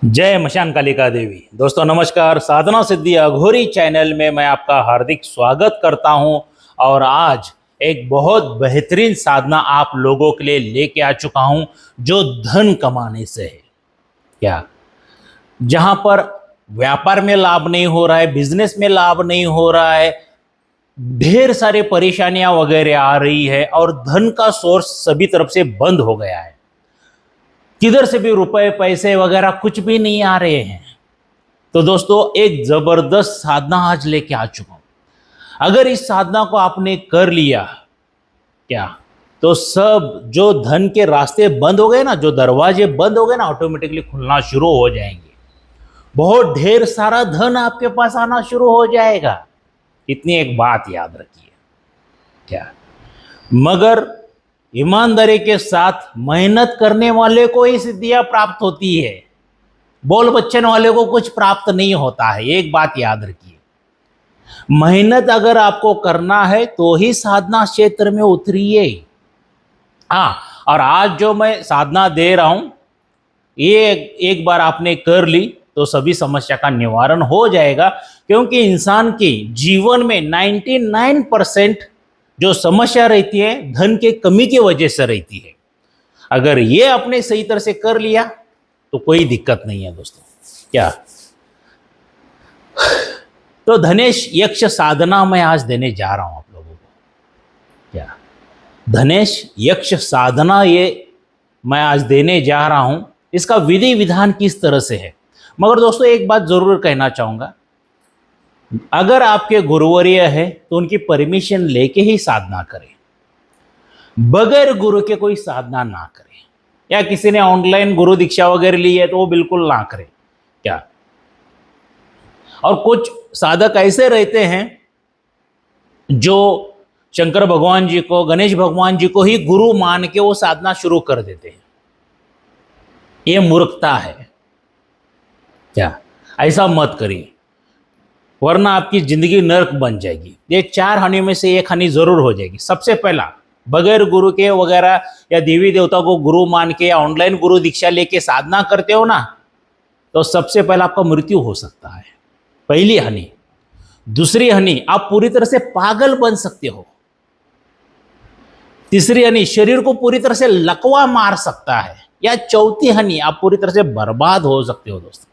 जय मशान कालिका देवी। दोस्तों नमस्कार। साधना सिद्धि अघोरी चैनल में मैं आपका हार्दिक स्वागत करता हूं और आज एक बहुत बेहतरीन साधना आप लोगों के लिए लेके आ चुका हूं जो धन कमाने से है। क्या जहां पर व्यापार में लाभ नहीं हो रहा है, बिजनेस में लाभ नहीं हो रहा है, ढेर सारी परेशानियां वगैरह आ रही है और धन का सोर्स सभी तरफ से बंद हो गया है, किधर से भी रुपए पैसे वगैरह कुछ भी नहीं आ रहे हैं। तो दोस्तों एक जबरदस्त साधना आज लेके आ चुका हूं। अगर इस साधना को आपने कर लिया क्या, तो सब जो धन के रास्ते बंद हो गए ना, जो दरवाजे बंद हो गए ना, ऑटोमेटिकली खुलना शुरू हो जाएंगे। बहुत ढेर सारा धन आपके पास आना शुरू हो जाएगा। इतनी एक बात याद रखिए, क्या मगर ईमानदारी के साथ मेहनत करने वाले को ही सिद्धियां प्राप्त होती है, बोल बच्चन वाले को कुछ प्राप्त नहीं होता है। एक बात याद रखिए, मेहनत अगर आपको करना है तो ही साधना क्षेत्र में उतरिए। हाँ, और आज जो मैं साधना दे रहा हूं ये एक बार आपने कर ली तो सभी समस्या का निवारण हो जाएगा, क्योंकि इंसान के जीवन में 99% जो समस्या रहती है धन के कमी की वजह से रहती है। अगर ये आपने सही तरह से कर लिया तो कोई दिक्कत नहीं है दोस्तों। क्या तो धनेश यक्ष साधना मैं आज देने जा रहा हूं आप लोगों को। क्या धनेश यक्ष साधना ये मैं आज देने जा रहा हूं, इसका विधि विधान किस तरह से है। मगर दोस्तों एक बात जरूर कहना चाहूंगा, अगर आपके गुरुवर्य है तो उनकी परमिशन लेके ही साधना करें, बगैर गुरु के कोई साधना ना करें। या किसी ने ऑनलाइन गुरु दीक्षा वगैरह ली है तो वो बिल्कुल ना करें। क्या और कुछ साधक ऐसे रहते हैं जो शंकर भगवान जी को, गणेश भगवान जी को ही गुरु मान के वो साधना शुरू कर देते हैं। ये मूर्खता है। क्या ऐसा मत करिए, वरना आपकी जिंदगी नर्क बन जाएगी। ये 4 हानियों में से एक हानि जरूर हो जाएगी। सबसे पहला, बगैर गुरु के वगैरह या देवी देवता को गुरु मान के या ऑनलाइन गुरु दीक्षा लेके साधना करते हो ना, तो सबसे पहला आपका मृत्यु हो सकता है, पहली हानि। दूसरी हानि, आप पूरी तरह से पागल बन सकते हो। तीसरी हानि, शरीर को पूरी तरह से लकवा मार सकता है। या चौथी हानि, आप पूरी तरह से बर्बाद हो सकते हो दोस्तों।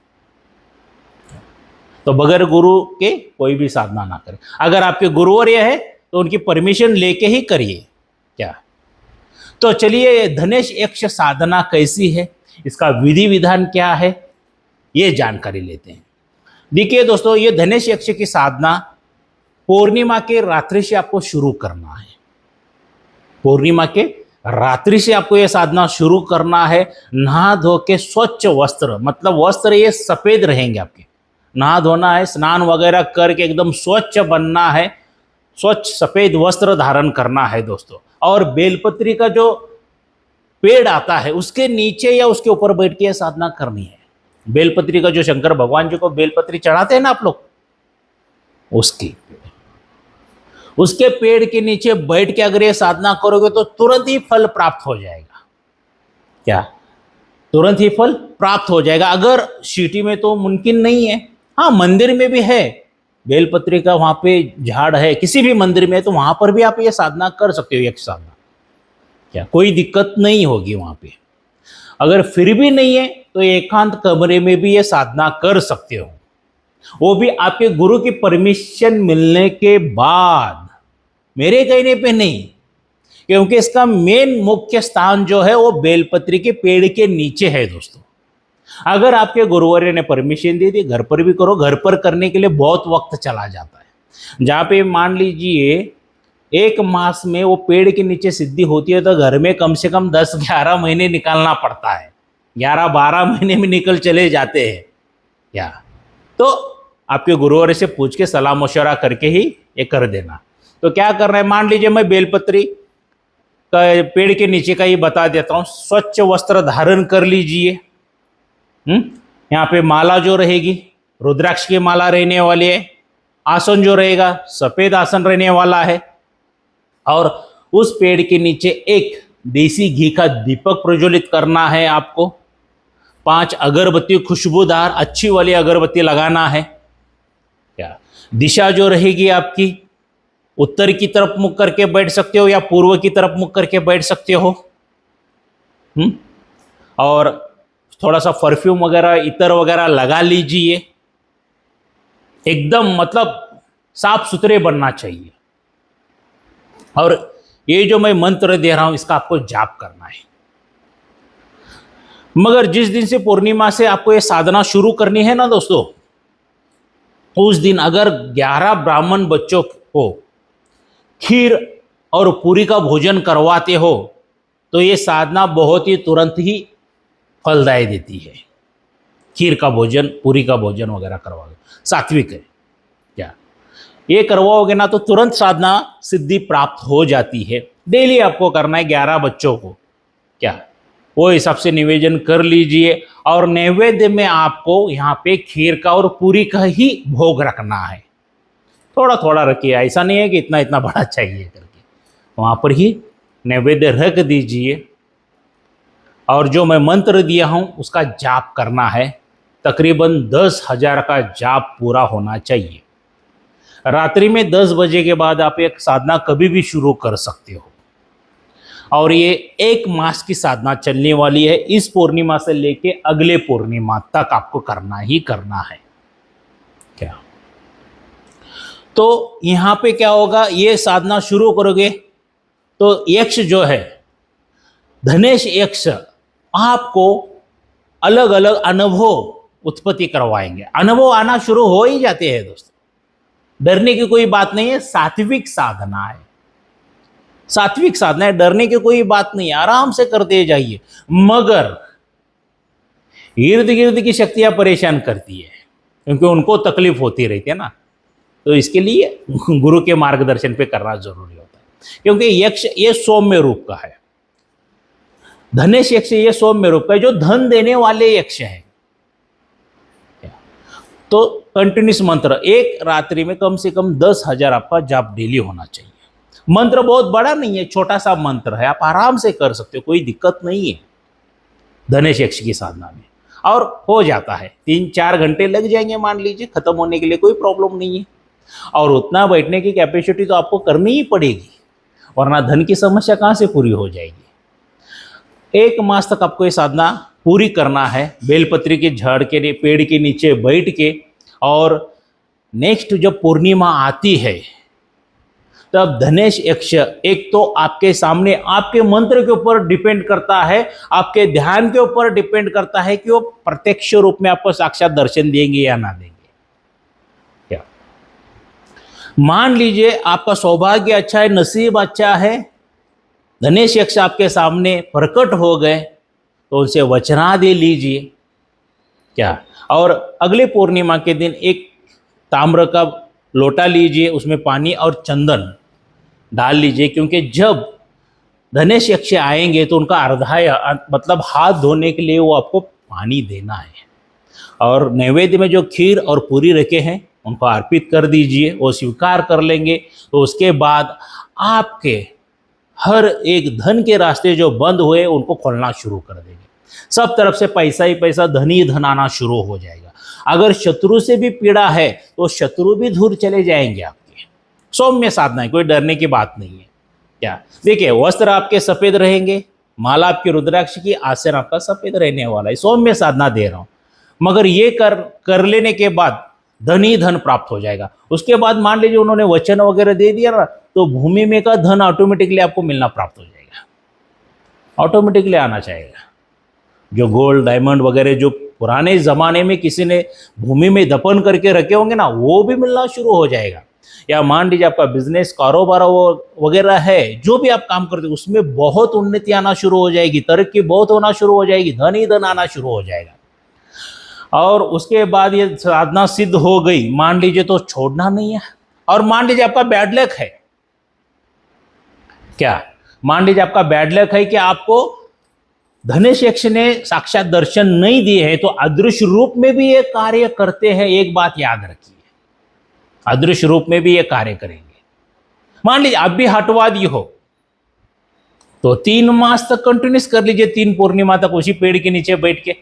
तो बगैर गुरु के कोई भी साधना ना करें। अगर आपके गुरुवर्य है तो उनकी परमिशन लेके ही करिए। क्या तो चलिए धनेश यक्ष साधना कैसी है, इसका विधि विधान क्या है, ये जानकारी लेते हैं। देखिए दोस्तों, ये धनेश यक्ष की साधना पूर्णिमा के रात्रि से आपको शुरू करना है। पूर्णिमा के रात्रि से आपको यह साधना शुरू करना है। नहा धो के स्वच्छ वस्त्र, मतलब वस्त्र ये सफेद रहेंगे आपके, नहा धोना है, स्नान वगैरह करके एकदम स्वच्छ बनना है, स्वच्छ सफेद वस्त्र धारण करना है दोस्तों। और बेलपत्री का जो पेड़ आता है उसके नीचे या उसके ऊपर बैठ के साधना करनी है। बेलपत्री का जो शंकर भगवान जी को बेलपत्री चढ़ाते हैं ना आप लोग, उसके पेड़ के नीचे बैठ के अगर ये साधना करोगे तो तुरंत ही फल प्राप्त हो जाएगा। क्या तुरंत ही फल प्राप्त हो जाएगा। अगर सिटी में तो मुमकिन नहीं है, हाँ मंदिर में भी है, बेलपत्री का वहां पे झाड़ है, किसी भी मंदिर में, तो वहां पर भी आप ये साधना कर सकते हो, यक्ष साधना। क्या कोई दिक्कत नहीं होगी वहां पे। अगर फिर भी नहीं है तो एकांत कमरे में भी ये साधना कर सकते हो, वो भी आपके गुरु की परमिशन मिलने के बाद, मेरे कहने पे नहीं, क्योंकि इसका मेन मुख्य स्थान जो है वो बेलपत्री के पेड़ के नीचे है दोस्तों। अगर आपके गुरुवर्य ने परमिशन दे दी, घर पर भी करो। घर पर करने के लिए बहुत वक्त चला जाता है। जहाँ पे मान लीजिए 1 मास में वो पेड़ के नीचे सिद्धि होती है तो घर में कम से कम 10-11 महीने निकालना पड़ता है, 11-12 महीने में निकल चले जाते हैं। क्या तो आपके गुरुवर्य से पूछ के सलाह मशवरा करके ही ये कर देना। तो क्या करना है, मान लीजिए मैं बेलपत्री का पेड़ के नीचे का ही बता देता हूँ। स्वच्छ वस्त्र धारण कर लीजिए। यहाँ पे माला जो रहेगी रुद्राक्ष की माला रहने वाली है। आसन जो रहेगा सफेद आसन रहने वाला है। और उस पेड़ के नीचे एक देसी घी का दीपक प्रज्वलित करना है आपको। 5 अगरबत्ती खुशबूदार अच्छी वाली अगरबत्ती लगाना है। क्या दिशा जो रहेगी आपकी, उत्तर की तरफ मुख करके बैठ सकते हो या पूर्व की तरफ मुख करके बैठ सकते हो। और थोड़ा सा परफ्यूम वगैरह इतर वगैरह लगा लीजिए। एकदम मतलब साफ सुथरे बनना चाहिए। और ये जो मैं मंत्र दे रहा हूं इसका आपको जाप करना है। मगर जिस दिन से पूर्णिमा से आपको ये साधना शुरू करनी है ना दोस्तों, उस दिन अगर 11 ब्राह्मण बच्चों को खीर और पूरी का भोजन करवाते हो तो ये साधना बहुत ही तुरंत ही फलदायी देती है। खीर का भोजन, पूरी का भोजन वगैरह करवाओगे, सात्विक है क्या, ये करवाओगे ना तो तुरंत साधना सिद्धि प्राप्त हो जाती है। डेली आपको करना है 11 बच्चों को, क्या वो हिसाब से निवेदन कर लीजिए। और नैवेद्य में आपको यहाँ पे खीर का और पूरी का ही भोग रखना है। थोड़ा थोड़ा रखिए, ऐसा नहीं है कि इतना इतना बड़ा चाहिए करके, वहाँ पर ही नैवेद्य रख दीजिए। और जो मैं मंत्र दिया हूँ उसका जाप करना है। तकरीबन 10,000 का जाप पूरा होना चाहिए। रात्रि में 10 बजे के बाद आप एक साधना कभी भी शुरू कर सकते हो। और ये 1 मास की साधना चलने वाली है। इस पूर्णिमा से लेके अगले पूर्णिमा तक आपको करना ही करना है। क्या तो यहाँ पे क्या होगा, ये साधना शुरू करोगे तो यक्ष जो है, धनेश यक्ष, आपको अलग अलग अनुभव उत्पत्ति करवाएंगे। अनुभव आना शुरू हो ही जाते हैं दोस्तों, डरने की कोई बात नहीं है। सात्विक साधना है, सात्विक साधना है, डरने की कोई बात नहीं है, आराम से करते जाइए। मगर इर्द गिर्द की शक्तियां परेशान करती है, क्योंकि उनको तकलीफ होती रहती है ना, तो इसके लिए गुरु के मार्गदर्शन पे करना जरूरी होता है। क्योंकि यक्ष ये सौम्य रूप का है, धनेश यक्ष ये सौम्य रूप का है, जो धन देने वाले यक्ष है। तो कंटिन्यूस मंत्र एक रात्रि में कम से कम 10,000 आपका जाप डेली होना चाहिए। मंत्र बहुत बड़ा नहीं है, छोटा सा मंत्र है, आप आराम से कर सकते हो, कोई दिक्कत नहीं है धनेश यक्ष की साधना में। और हो जाता है, 3-4 घंटे लग जाएंगे मान लीजिए खत्म होने के लिए, कोई प्रॉब्लम नहीं है। और उतना बैठने की कैपेसिटी तो आपको करनी ही पड़ेगी, वरना धन की समस्या कहाँ से पूरी हो जाएगी। 1 मास तक आपको ये साधना पूरी करना है, बेलपत्री के झाड़ के पेड़ के नीचे बैठ के। और नेक्स्ट जब पूर्णिमा आती है तब धनेश यक्ष एक तो आपके सामने, आपके मंत्र के ऊपर डिपेंड करता है, आपके ध्यान के ऊपर डिपेंड करता है कि वो प्रत्यक्ष रूप में आपको साक्षात दर्शन देंगे या ना देंगे। क्या मान लीजिए आपका सौभाग्य अच्छा है, नसीब अच्छा है, धनेश यक्ष आपके सामने प्रकट हो गए तो उनसे वचना दे लीजिए। क्या और अगले पूर्णिमा के दिन एक ताम्र का लोटा लीजिए, उसमें पानी और चंदन डाल लीजिए, क्योंकि जब धनेश यक्ष आएंगे तो उनका मतलब हाथ धोने के लिए वो आपको पानी देना है। और नैवेद्य में जो खीर और पूरी रखे हैं उनको अर्पित कर दीजिए, वो स्वीकार कर लेंगे। तो उसके बाद आपके हर एक धन के रास्ते जो बंद हुए उनको खोलना शुरू कर देंगे। सब तरफ से पैसा ही पैसा, धन ही धन आना शुरू हो जाएगा। अगर शत्रु से भी पीड़ा है तो शत्रु भी दूर चले जाएंगे आपके। सौम्य साधना है, कोई डरने की बात नहीं है। क्या देखिए, वस्त्र आपके सफेद रहेंगे, माला आपकी रुद्राक्ष की, आसन आपका सफेद रहने वाला है। सौम्य साधना दे रहा हूं, मगर ये कर लेने के बाद धन ही धन प्राप्त हो जाएगा। उसके बाद मान लीजिए उन्होंने वचन वगैरह दे दिया ना, तो भूमि में का धन ऑटोमेटिकली आपको मिलना प्राप्त हो जाएगा, ऑटोमेटिकली आना चाहेगा। जो गोल्ड डायमंड वगैरह जो पुराने ज़माने में किसी ने भूमि में दफन करके रखे होंगे ना, वो भी मिलना शुरू हो जाएगा। या मान लीजिए आपका बिजनेस कारोबार वगैरह है, जो भी आप काम करते हैं उसमें बहुत उन्नति आना शुरू हो जाएगी, तरक्की बहुत होना शुरू हो जाएगी, धन ही धन आना शुरू हो जाएगा। और उसके बाद ये साधना सिद्ध हो गई मान लीजिए, तो छोड़ना नहीं है। और मान लीजिए आपका बैड लक है, क्या मान लीजिए आपका बैड लक है कि आपको धनेश यक्ष ने साक्षात दर्शन नहीं दिए हैं, तो अदृश्य रूप में भी ये कार्य करते हैं। एक बात याद रखिए, अदृश्य रूप में भी ये कार्य करेंगे। मान लीजिए आप भी हटवादी हो तो 3 मास तक कंटिन्यूस कर लीजिए, 3 पूर्णिमा तक उसी पेड़ के नीचे बैठ के।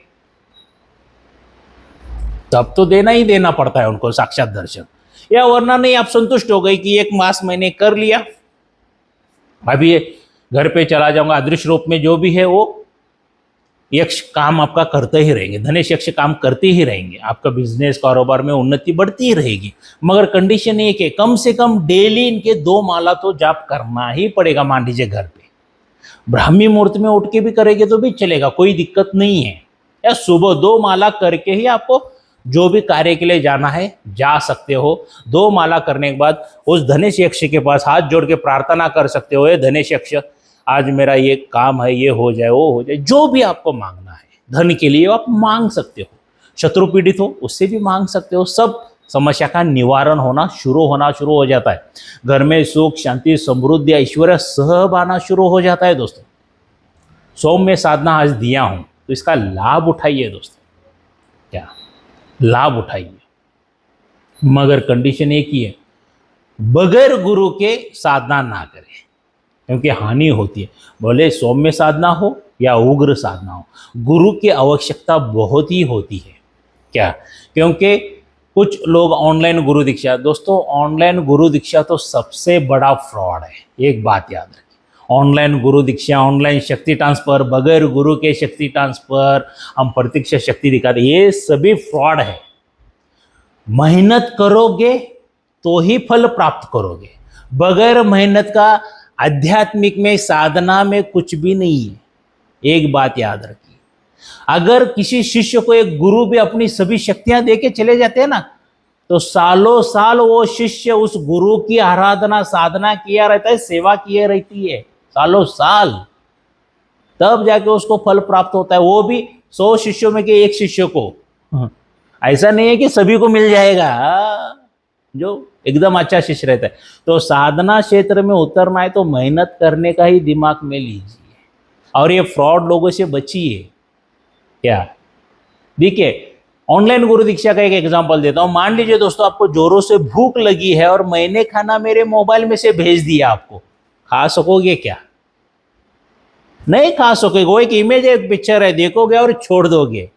तब तो देना ही देना पड़ता है उनको साक्षात दर्शन, या वरना नहीं आप संतुष्ट हो गए कि एक मास मैंने कर लिया, अभी ये घर पे चला जाऊंगा, अदृश्य रूप में जो भी है वो यक्ष काम आपका करते ही रहेंगे, धनेश यक्ष काम करते ही रहेंगे, आपका बिजनेस कारोबार में उन्नति बढ़ती ही रहेगी। मगर कंडीशन एक है, कम से कम डेली इनके 2 माला तो जाप करना ही पड़ेगा। मान लीजिए घर पे ब्राह्मी मुहूर्त में उठ के भी करेंगे तो भी चलेगा, कोई दिक्कत नहीं है, या सुबह 2 माला करके ही आपको जो भी कार्य के लिए जाना है जा सकते हो। 2 माला करने के बाद उस धनेश यक्ष के पास हाथ जोड़ के प्रार्थना कर सकते हो, ये धनेश यक्ष आज मेरा ये काम है, ये हो जाए वो हो जाए, जो भी आपको मांगना है धन के लिए आप मांग सकते हो, शत्रु पीड़ित हो उससे भी मांग सकते हो, सब समस्या का निवारण होना शुरू हो जाता है। घर में सुख शांति समृद्धि ऐश्वर्य सब आना शुरू हो जाता है। दोस्तों सौम्य साधना आज दिया हूं तो इसका लाभ उठाइए दोस्तों, क्या लाभ उठाइए, मगर कंडीशन एक ही है, बगैर गुरु के साधना ना करें क्योंकि हानि होती है। भले सौम्य साधना हो या उग्र साधना हो, गुरु की आवश्यकता बहुत ही होती है। क्या? क्योंकि कुछ लोग ऑनलाइन गुरु दीक्षा, दोस्तों ऑनलाइन गुरु दीक्षा तो सबसे बड़ा फ्रॉड है, एक बात याद रखिए। ऑनलाइन गुरु दीक्षा, ऑनलाइन शक्ति ट्रांसफर, बगैर गुरु के शक्ति ट्रांसफर, हम प्रत्यक्ष शक्ति दिखाते, ये सभी फ्रॉड है। मेहनत करोगे तो ही फल प्राप्त करोगे, बगैर मेहनत का आध्यात्मिक में साधना में कुछ भी नहीं है। एक बात याद रखिए, अगर किसी शिष्य को एक गुरु भी अपनी सभी शक्तियां देके चले जाते हैं ना, तो सालों साल वो शिष्य उस गुरु की आराधना साधना किया रहता है, सेवा किए रहती है सालों साल, तब जाके उसको फल प्राप्त होता है। वो भी 100 शिष्यों में के एक शिष्य को, ऐसा नहीं है कि सभी को मिल जाएगा जो एकदम अच्छा शिष्य रहता है। तो साधना क्षेत्र में उतरना है तो मेहनत करने का ही दिमाग में लीजिए और ये फ्रॉड लोगों से बचिए। क्या? देखिए ऑनलाइन गुरु दीक्षा का एक एग्जांपल देता हूं। मान लीजिए दोस्तों आपको जोरों से भूख लगी है और मैंने खाना मेरे मोबाइल में से भेज दिया, आपको खा सकोगे क्या? नहीं खा सकोगे, वो एक इमेज है, एक पिक्चर है, देखोगे और छोड़ दोगे।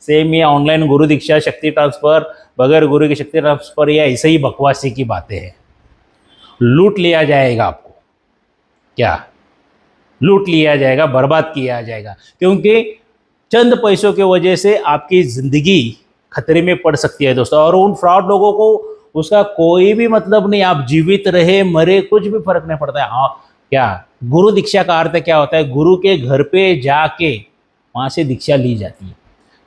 सेम ये ऑनलाइन गुरु दीक्षा शक्ति ट्रांसफर, बगैर गुरु की शक्ति ट्रांसफर, या ऐसे ही बकवासी की बातें हैं। लूट लिया जाएगा आपको, क्या लूट लिया जाएगा, बर्बाद किया जाएगा, क्योंकि चंद पैसों के वजह से आपकी जिंदगी खतरे में पड़ सकती है दोस्तों। और उन फ्रॉड लोगों को उसका कोई भी मतलब नहीं, आप जीवित रहे मरे कुछ भी फर्क नहीं पड़ता है। हाँ, क्या गुरु दीक्षा का अर्थ क्या होता है? गुरु के घर पे जाके वहां से दीक्षा ली जाती है।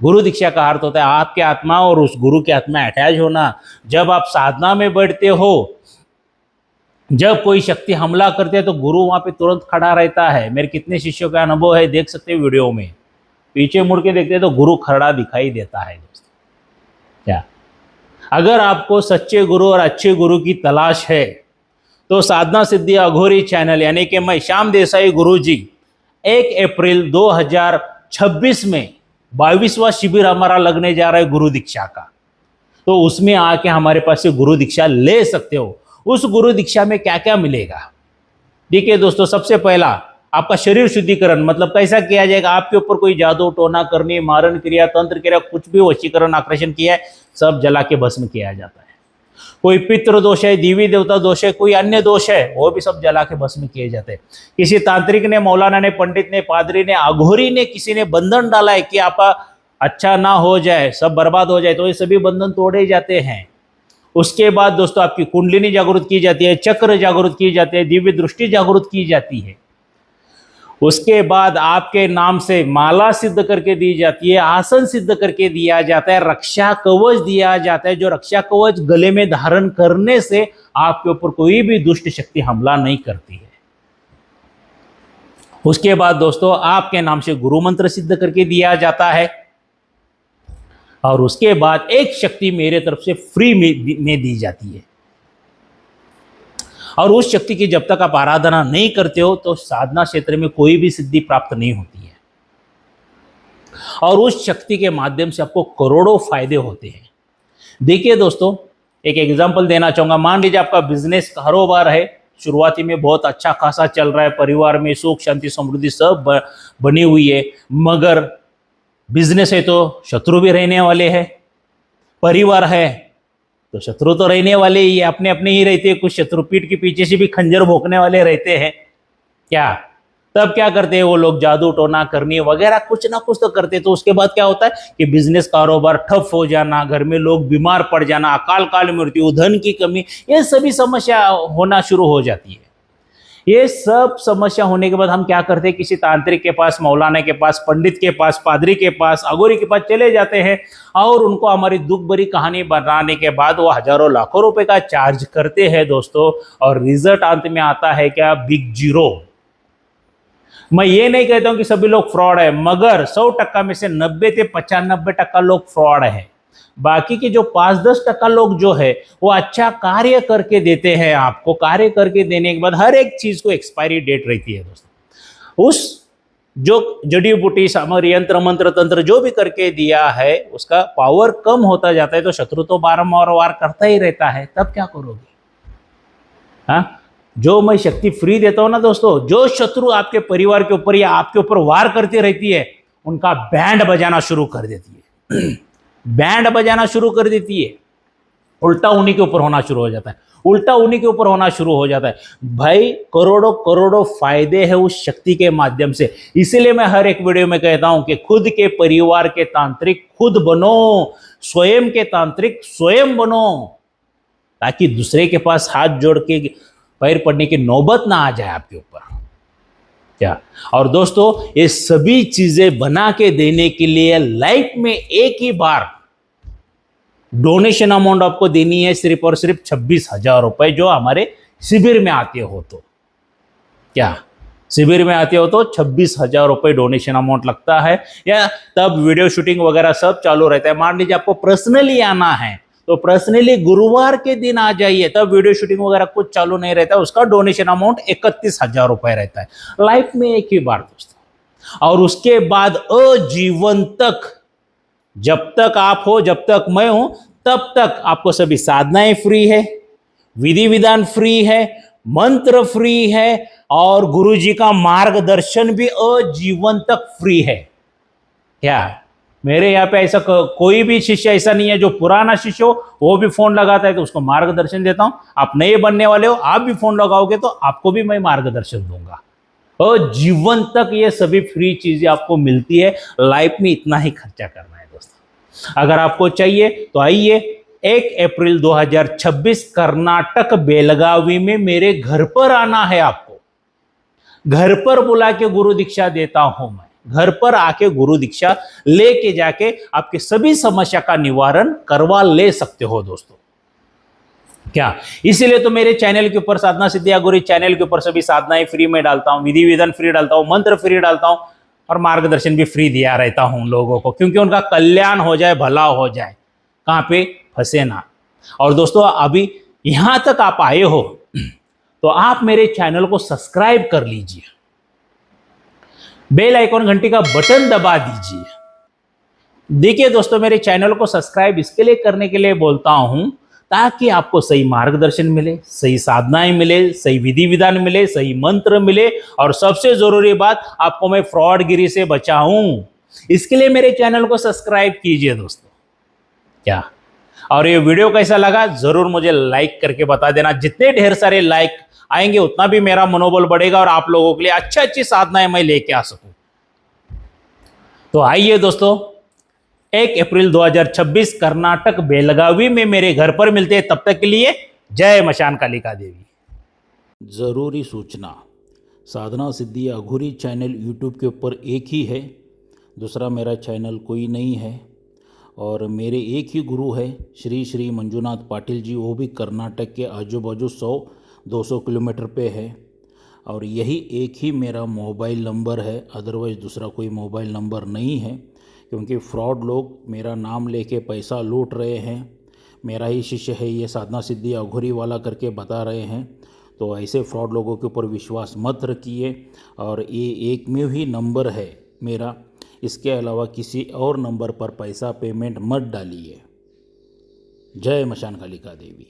गुरु दीक्षा का अर्थ होता है आपके आत्मा और उस गुरु के आत्मा अटैच होना। जब आप साधना में बैठते हो, जब कोई शक्ति हमला करते हैं तो गुरु वहां पे तुरंत खड़ा रहता है। मेरे कितने शिष्यों का अनुभव है, देख सकते हैं वीडियो में, पीछे मुड़ के देखते हैं तो गुरु खड़ा दिखाई देता है दोस्तों। क्या? अगर आपको सच्चे गुरु और अच्छे गुरु की तलाश है तो साधना सिद्धि अघोरी चैनल यानी कि मैं श्याम देसाई गुरु जी 1 अप्रैल 2026 में 22वां शिविर हमारा लगने जा रहा है गुरु दीक्षा का, तो उसमें आके हमारे पास से गुरु दीक्षा ले सकते हो। उस गुरु दीक्षा में क्या क्या मिलेगा? देखिए दोस्तों, सबसे पहला आपका शरीर शुद्धिकरण, मतलब कैसा किया जाएगा? आपके ऊपर कोई जादू टोना करनी, मारण क्रिया, तंत्र क्रिया, कुछ भी वशीकरण आकर्षण किया है, सब जला के भस्म किया जाता है। कोई पितृ दोष है, देवी देवता दोष है, कोई अन्य दोष है, वो भी सब जला के भस्म किए जाते हैं। किसी तांत्रिक ने, मौलाना ने, पंडित ने, पादरी ने, अघोरी ने, किसी ने बंधन डाला है कि आपका अच्छा ना हो जाए, सब बर्बाद हो जाए, तो ये सभी बंधन तोड़े जाते हैं। उसके बाद दोस्तों आपकी कुंडलिनी जागृत की जाती है, चक्र जागृत की जाती है, दिव्य दृष्टि जागृत की जाती है। उसके बाद आपके नाम से माला सिद्ध करके दी जाती है, आसन सिद्ध करके दिया जाता है, रक्षा कवच दिया जाता है, जो रक्षा कवच गले में धारण करने से आपके ऊपर कोई भी दुष्ट शक्ति हमला नहीं करती है। उसके बाद दोस्तों आपके नाम से गुरु मंत्र सिद्ध करके दिया जाता है, और उसके बाद एक शक्ति मेरे तरफ से फ्री में दी जाती है। और उस शक्ति की जब तक आप आराधना नहीं करते हो तो साधना क्षेत्र में कोई भी सिद्धि प्राप्त नहीं होती है, और उस शक्ति के माध्यम से आपको करोड़ों फायदे होते हैं। देखिए दोस्तों, एक एग्जांपल देना चाहूंगा। मान लीजिए आपका बिजनेस कारोबार है, शुरुआती में बहुत अच्छा खासा चल रहा है, परिवार में सुख शांति समृद्धि सब बनी हुई है, मगर बिजनेस है तो शत्रु भी रहने वाले हैं, परिवार है तो शत्रु तो रहने वाले ही है, अपने अपने ही रहते हैं। कुछ शत्रु पीठ के पीछे से भी खंजर भोंकने वाले रहते हैं क्या। तब क्या करते हैं वो लोग, जादू टोना करनी वगैरह कुछ ना कुछ तो करते हैं। तो उसके बाद क्या होता है कि बिजनेस कारोबार ठप हो जाना, घर में लोग बीमार पड़ जाना, अकाल काल मृत्यु, धन की कमी, ये सभी समस्या होना शुरू हो जाती है। ये सब समस्या होने के बाद हम क्या करते हैं, किसी तांत्रिक के पास, मौलाना के पास, पंडित के पास, पादरी के पास, अघोरी के पास चले जाते हैं और उनको हमारी दुख भरी कहानी बनाने के बाद वो हजारों लाखों रुपए का चार्ज करते हैं दोस्तों, और रिजल्ट अंत में आता है क्या, बिग जीरो। मैं ये नहीं कहता हूं कि सभी लोग फ्रॉड है, मगर 100% में से 90 से 95% लोग फ्रॉड है। बाकी के जो 5-10% लोग जो है वो अच्छा कार्य करके देते हैं आपको। कार्य करके देने के बाद हर एक चीज को एक्सपायरी डेट रहती है दोस्तों। उस जो जड़ी बूटी सामग्री, यंत्र मंत्र तंत्र जो भी करके दिया है उसका पावर कम होता जाता है, तो शत्रु तो बारंबार वार करता ही रहता है। तब क्या करोगे? हाँ, जो मैं शक्ति फ्री देता हूं ना दोस्तों, जो शत्रु आपके परिवार के ऊपर या आपके ऊपर वार करती रहती है उनका बैंड बजाना शुरू कर देती है। बैंड बजाना शुरू कर देती है। उल्टा उन्हीं के ऊपर होना शुरू हो जाता है, उल्टा उन्हीं के ऊपर होना शुरू हो जाता है। भाई करोड़ों करोड़ों फायदे हैं उस शक्ति के माध्यम से। इसीलिए मैं हर एक वीडियो में कहता हूं कि खुद के परिवार के तांत्रिक खुद बनो, स्वयं के तांत्रिक स्वयं बनो, ताकि दूसरे के पास हाथ जोड़ के पैर पड़ने की नौबत ना आ जाए आपके ऊपर क्या। और दोस्तों ये सभी चीजें बना के देने के लिए लाइफ में एक ही बार डोनेशन अमाउंट आपको देनी है, सिर्फ और सिर्फ 26,000 रुपए, जो हमारे शिविर में आते हो तो क्या, शिविर में आते हो तो 26,000 रुपए डोनेशन अमाउंट लगता है। या तब वीडियो शूटिंग वगैरह सब चालू रहता है। मान लीजिए आपको पर्सनली आना है तो पर्सनली गुरुवार के दिन आ जाइए, तब वीडियो शूटिंग वगैरह कुछ चालू नहीं रहता है। उसका डोनेशन अमाउंट 31,000 रुपए रहता है लाइफ में एक ही बार दोस्तों। और उसके बाद आजीवन तक, जब तक आप हो, जब तक मैं हूं, तब तक आपको सभी साधनाएं फ्री है, विधि विधान फ्री है, मंत्र फ्री है, और गुरु जी का मार्गदर्शन भी आजीवन तक फ्री है क्या। मेरे यहाँ पे ऐसा कोई भी शिष्य ऐसा नहीं है, जो पुराना शिष्य हो वो भी फोन लगाता है तो उसको मार्गदर्शन देता हूं। आप नए बनने वाले हो, आप भी फोन लगाओगे तो आपको भी मैं मार्गदर्शन दूंगा। और जीवन तक ये सभी फ्री चीजें आपको मिलती है। लाइफ में इतना ही खर्चा करना है दोस्तों। अगर आपको चाहिए तो आइए, 1 अप्रैल 2026 कर्नाटक बेलगावी में मेरे घर पर आना है आपको। घर पर बुला के गुरु दीक्षा देता हूं मैं। घर पर आके गुरु दीक्षा लेके जाके आपके सभी समस्या का निवारण करवा ले सकते हो दोस्तों क्या। इसीलिए तो मेरे चैनल के ऊपर, साधना सिद्धि अघोरी चैनल के ऊपर, सभी साधनाएं फ्री में डालता हूं, विधि विधान फ्री डालता हूं, मंत्र फ्री डालता हूं, और मार्गदर्शन भी फ्री दिया रहता हूं लोगों को, क्योंकि उनका कल्याण हो जाए, भला हो जाए, कहां पे फंसे ना। और दोस्तों अभी यहां तक आप आए हो तो आप मेरे चैनल को सब्सक्राइब कर लीजिए, बेल आइकॉन घंटी का बटन दबा दीजिए। देखिए दोस्तों, मेरे चैनल को सब्सक्राइब इसके लिए करने के लिए बोलता हूं ताकि आपको सही मार्गदर्शन मिले, सही साधनाएं मिले, सही विधि विधान मिले, सही मंत्र मिले, और सबसे जरूरी बात, आपको मैं फ्रॉडगिरी से बचाऊं। इसके लिए मेरे चैनल को सब्सक्राइब कीजिए दोस्तों क्या। और ये वीडियो कैसा लगा जरूर मुझे लाइक करके बता देना। जितने ढेर सारे लाइक आएंगे उतना भी मेरा मनोबल बढ़ेगा और आप लोगों के लिए अच्छी अच्छी साधनाएं मैं लेके आ सकूं। तो आइए दोस्तों, 1 अप्रैल 2026 कर्नाटक बेलगावी में मेरे घर पर मिलते हैं। तब तक के लिए जय मशान कालिका देवी। जरूरी सूचना, साधना सिद्धि अघोरी चैनल यूट्यूब के ऊपर एक ही है, दूसरा मेरा चैनल कोई नहीं है। और मेरे एक ही गुरु है श्री श्री मंजुनाथ पाटिल जी, वो भी कर्नाटक के आजू बाजू 100-200 किलोमीटर पे है। और यही एक ही मेरा मोबाइल नंबर है, अदरवाइज़ दूसरा कोई मोबाइल नंबर नहीं है, क्योंकि फ्रॉड लोग मेरा नाम लेके पैसा लूट रहे हैं। मेरा ही शिष्य है ये, साधना सिद्धि अघोरी वाला करके बता रहे हैं। तो ऐसे फ्रॉड लोगों के ऊपर विश्वास मत रखिए। और ये एक में ही नंबर है मेरा, इसके अलावा किसी और नंबर पर पैसा पेमेंट मत डालिए। जय मशान कालिका देवी।